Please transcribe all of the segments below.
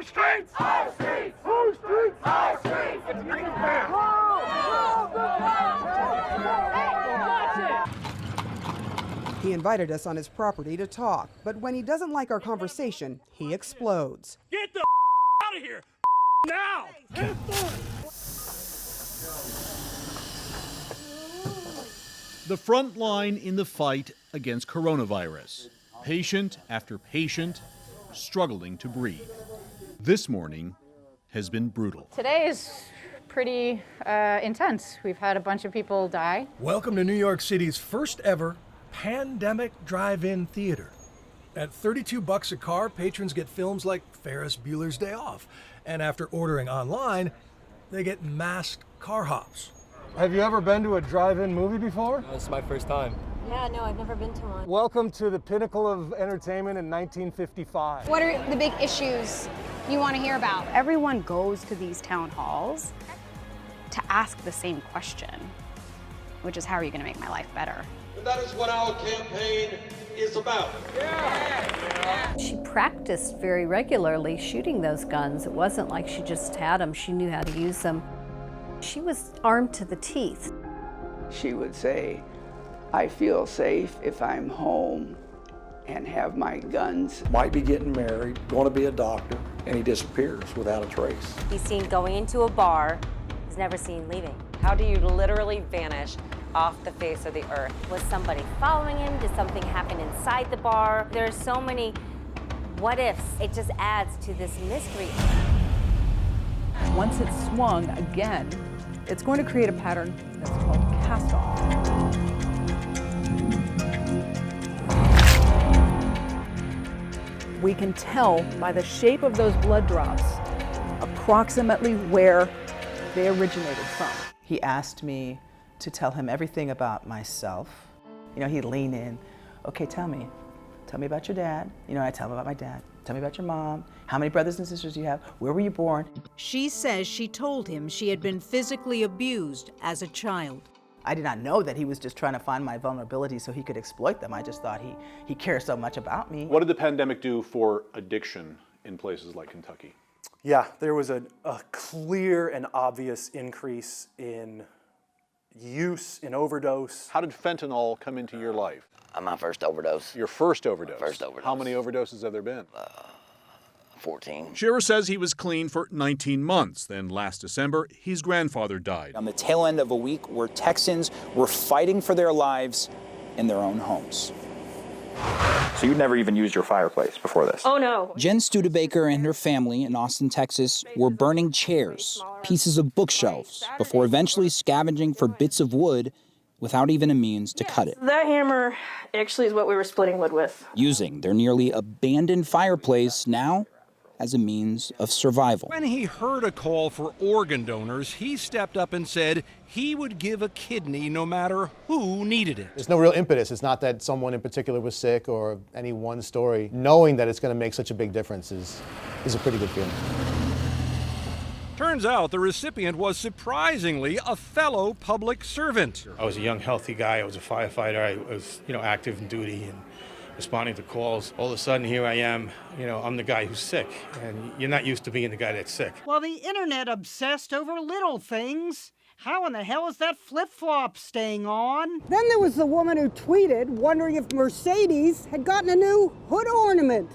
streets! Our streets! Our streets! Our streets! It's fair! He invited us on his property to talk, but when he doesn't like our conversation, he explodes. Get the out of here now! The front line in the fight against coronavirus. Patient after patient struggling to breathe. This morning has been brutal. Today is pretty intense. We've had a bunch of people die. Welcome to New York City's first ever pandemic drive-in theater. At $32 a car, patrons get films like Ferris Bueller's Day Off. And after ordering online, they get masked car hops. Have you ever been to a drive-in movie before? This is my first time. Yeah, no, I've never been to one. Welcome to the pinnacle of entertainment in 1955. What are the big issues you want to hear about? Everyone goes to these town halls to ask the same question, which is, how are you going to make my life better? And that is what our campaign is about. She practiced very regularly shooting those guns. It wasn't like she just had them, she knew how to use them. She was armed to the teeth. She would say, I feel safe if I'm home and have my guns. Might be getting married, going to be a doctor, and he disappears without a trace. He's seen going into a bar, he's never seen leaving. How do you literally vanish off the face of the earth? Was somebody following him? Did something happen inside the bar? There are so many what ifs. It just adds to this mystery. Once it's swung again, it's going to create a pattern that's called cast-off. We can tell by the shape of those blood drops approximately where they originated from. He asked me to tell him everything about myself. You know, he'd lean in, okay, tell me about your dad. You know, I tell him about my dad. Tell me about your mom. How many brothers and sisters do you have? Where were you born? She says she told him she had been physically abused as a child. I did not know that he was just trying to find my vulnerabilities so he could exploit them. I just thought he cared so much about me. What did the pandemic do for addiction in places like Kentucky? Yeah, there was a clear and obvious increase in use, in overdose. How did fentanyl come into your life? My first overdose. Your first overdose? First overdose. How many overdoses have there been? 14. Shearer says he was clean for 19 months. Then last December, his grandfather died. On the tail end of a week where Texans were fighting for their lives in their own homes. So you'd never even used your fireplace before this? Oh, no. Jen Studebaker and her family in Austin, Texas, were burning chairs, pieces of bookshelves, before eventually scavenging for bits of wood without even a means to cut it. That hammer actually is what we were splitting wood with. Using their nearly abandoned fireplace now as a means of survival. When he heard a call for organ donors, he stepped up and said he would give a kidney no matter who needed it. There's no real impetus. It's not that someone in particular was sick or any one story. Knowing that it's going to make such a big difference is a pretty good feeling. Turns out the recipient was surprisingly a fellow public servant. I was a young, healthy guy. I was a firefighter. I was, active in duty and responding to calls. All of a sudden, here I am, I'm the guy who's sick, and you're not used to being the guy that's sick. Well, the internet obsessed over little things. How in the hell is that flip-flop staying on? Then there was the woman who tweeted wondering if Mercedes had gotten a new hood ornament.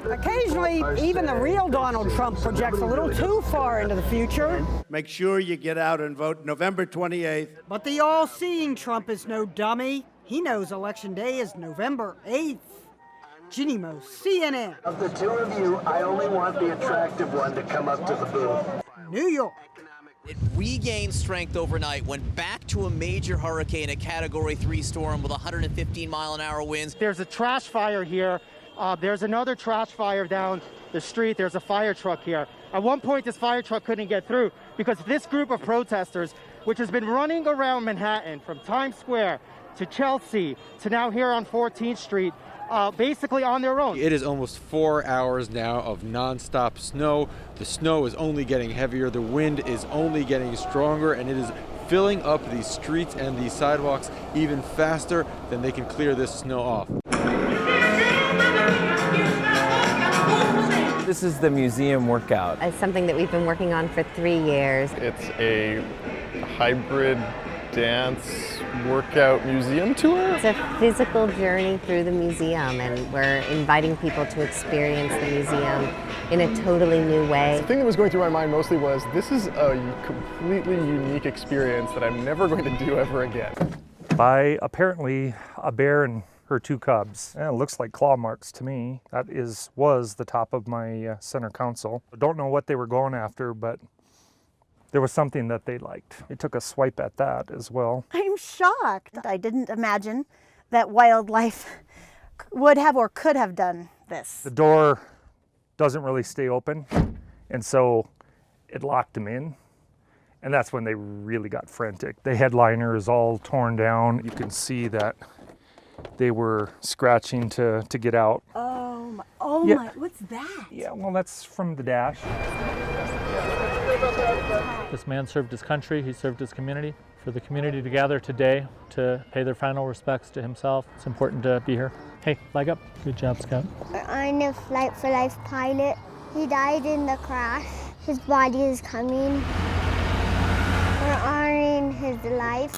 Occasionally, even the real Donald Trump projects a little too far into the future. Make sure you get out and vote November 28th. But the all-seeing Trump is no dummy. He knows Election Day is November 8th. Ginny Mo, CNN. Of the two of you, I only want the attractive one to come up to the booth. New York. It regained strength overnight, went back to a major hurricane, a Category 3 storm with 115-mile-an-hour winds. There's a trash fire here. There's another trash fire down the street. There's a fire truck here. At one point, this fire truck couldn't get through because this group of protesters, which has been running around Manhattan from Times Square to Chelsea to now here on 14th Street, basically on their own. It is almost 4 hours now of nonstop snow. The snow is only getting heavier. The wind is only getting stronger, and it is filling up these streets and these sidewalks even faster than they can clear this snow off. This is the museum workout. It's something that we've been working on for 3 years. It's a hybrid dance workout museum tour. It's a physical journey through the museum, and we're inviting people to experience the museum in a totally new way. The thing that was going through my mind mostly was, this is a completely unique experience that I'm never going to do ever again. By apparently a bear and her 2 cubs. It looks like claw marks to me. That was the top of my center console. I don't know what they were going after, but there was something that they liked. They took a swipe at that as well. I'm shocked. I didn't imagine that wildlife would have or could have done this. The door doesn't really stay open, and so it locked them in. And that's when they really got frantic. The headliner is all torn down. You can see that they were scratching to get out. Oh Yeah. my, what's that? Yeah, well, that's from the dash. This man served his country, he served his community. For the community to gather today to pay their final respects to himself, it's important to be here. Hey, flag up. Good job, Scout. I'm a Flight for Life pilot. He died in the crash. His body is coming. We're honoring his life.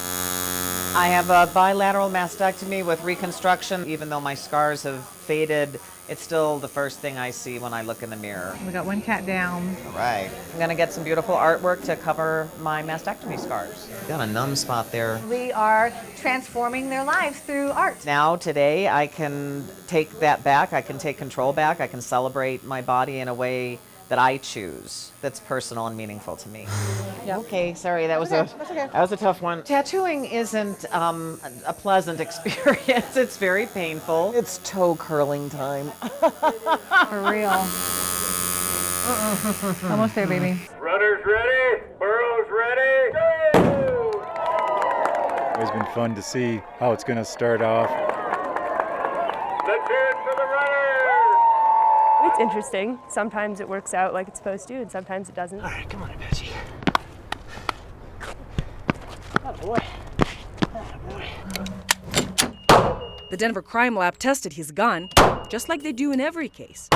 I have a bilateral mastectomy with reconstruction. Even though my scars have faded, it's still the first thing I see when I look in the mirror. We got 1 cat down. All right. I'm gonna get some beautiful artwork to cover my mastectomy scars. Got a numb spot there. We are transforming their lives through art. Now, today, I can take that back. I can take control back. I can celebrate my body in a way that I choose, that's personal and meaningful to me. Yep. Okay, sorry, that was That's okay. that was a tough one. Tattooing isn't a pleasant experience. It's very painful. It's toe curling time. For real. Almost there, baby. Runners ready, burros ready, go! It's been fun to see how it's going to start off. Let's hear it for the runners! It's interesting. Sometimes it works out like it's supposed to, and sometimes it doesn't. All right, come on, Apache. Oh, boy. The Denver Crime Lab tested his gun, just like they do in every case.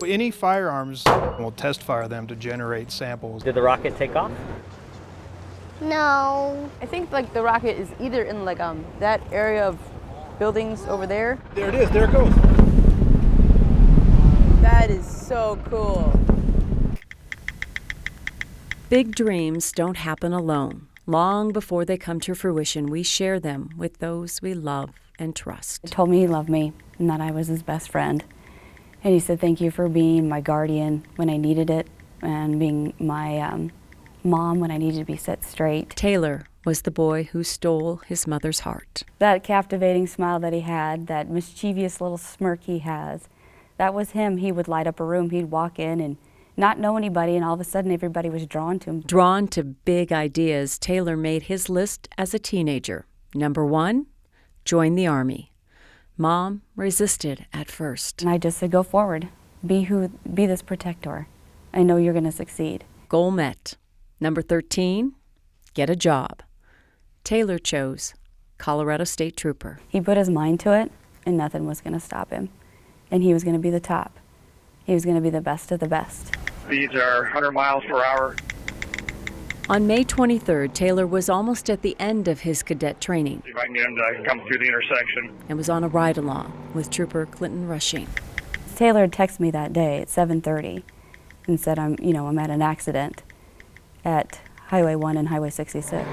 Any firearms, we'll test fire them to generate samples. Did the rocket take off? No. I think like the rocket is either in like that area of buildings over there. There it is, there it goes. That is so cool. Big dreams don't happen alone. Long before they come to fruition, we share them with those we love and trust. He told me he loved me and that I was his best friend. And he said, thank you for being my guardian when I needed it and being my mom when I needed to be set straight. Taylor was the boy who stole his mother's heart. That captivating smile that he had, that mischievous little smirk he has, that was him. He would light up a room, he'd walk in and not know anybody, and all of a sudden everybody was drawn to him. Drawn to big ideas, Taylor made his list as a teenager. Number 1, join the Army. Mom resisted at first. And I just said, go forward. Be this protector. I know you're going to succeed. Goal met. Number 13, get a job. Taylor chose Colorado State Trooper. He put his mind to it, and nothing was going to stop him. And he was going to be the top. He was going to be the best of the best. Speeds are 100 miles per hour. On May 23rd, Taylor was almost at the end of his cadet training. See if I can get him to come through the intersection. And was on a ride-along with Trooper Clinton Rushing. Taylor had texted me that day at 7:30 and said, I'm at an accident at Highway 1 and Highway 66.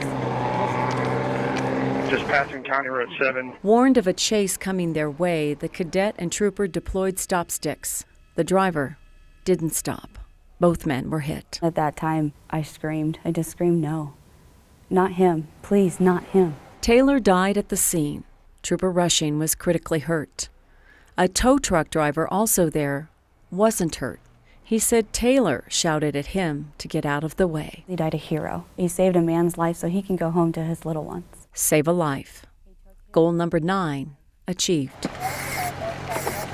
Just passing County Road 7. Warned of a chase coming their way, the cadet and trooper deployed stop sticks. The driver didn't stop. Both men were hit. At that time, I screamed. I just screamed, no. Not him. Please, not him. Taylor died at the scene. Trooper Rushing was critically hurt. A tow truck driver also there wasn't hurt. He said Taylor shouted at him to get out of the way. He died a hero. He saved a man's life so he can go home to his little ones. Save a life. Goal number 9 achieved.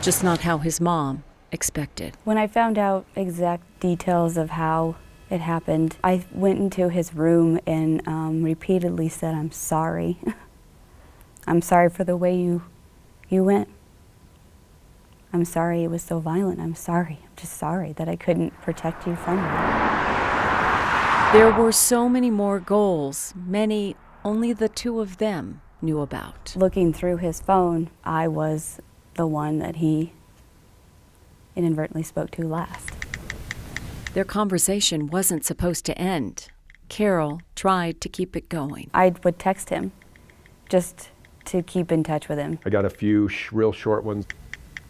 Just not how his mom expected. When I found out exact details of how it happened, I went into his room and repeatedly said, I'm sorry. I'm sorry for the way you went. I'm sorry it was so violent. I'm sorry. I'm just sorry that I couldn't protect you from it. There were so many more goals, many only the two of them knew about. Looking through his phone, I was the one that he inadvertently spoke to last. Their conversation wasn't supposed to end. Carol tried to keep it going. I would text him just to keep in touch with him. I got a few real short ones.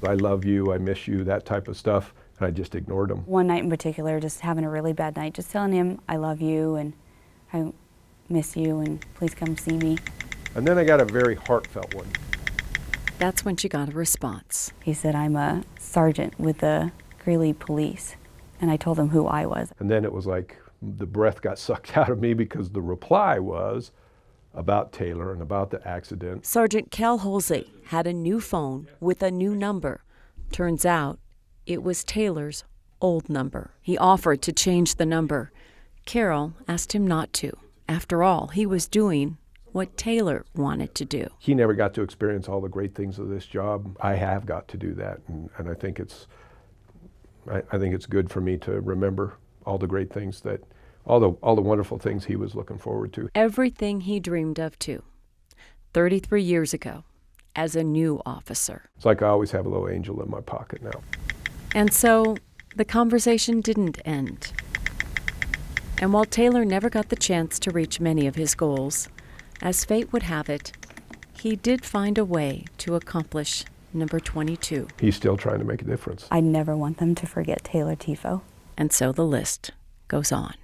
I love you, I miss you, that type of stuff, and I just ignored them. One night in particular, just having a really bad night, just telling him I love you and I miss you and please come see me. And then I got a very heartfelt one. That's when she got a response. He said, I'm a sergeant with the Greeley Police, and I told him who I was. And then it was like the breath got sucked out of me because the reply was about Taylor and about the accident. Sergeant Cal Halsey had a new phone with a new number. Turns out it was Taylor's old number. He offered to change the number. Carol asked him not to. After all, he was doing what Taylor wanted to do. He never got to experience all the great things of this job. I have got to do that, and I think it's good for me to remember all the great things that, all the wonderful things he was looking forward to. Everything he dreamed of too. 33 years ago, as a new officer. It's like I always have a little angel in my pocket now. And so the conversation didn't end. And while Taylor never got the chance to reach many of his goals, as fate would have it, he did find a way to accomplish number 22. He's still trying to make a difference. I never want them to forget Taylor Tifo. And so the list goes on.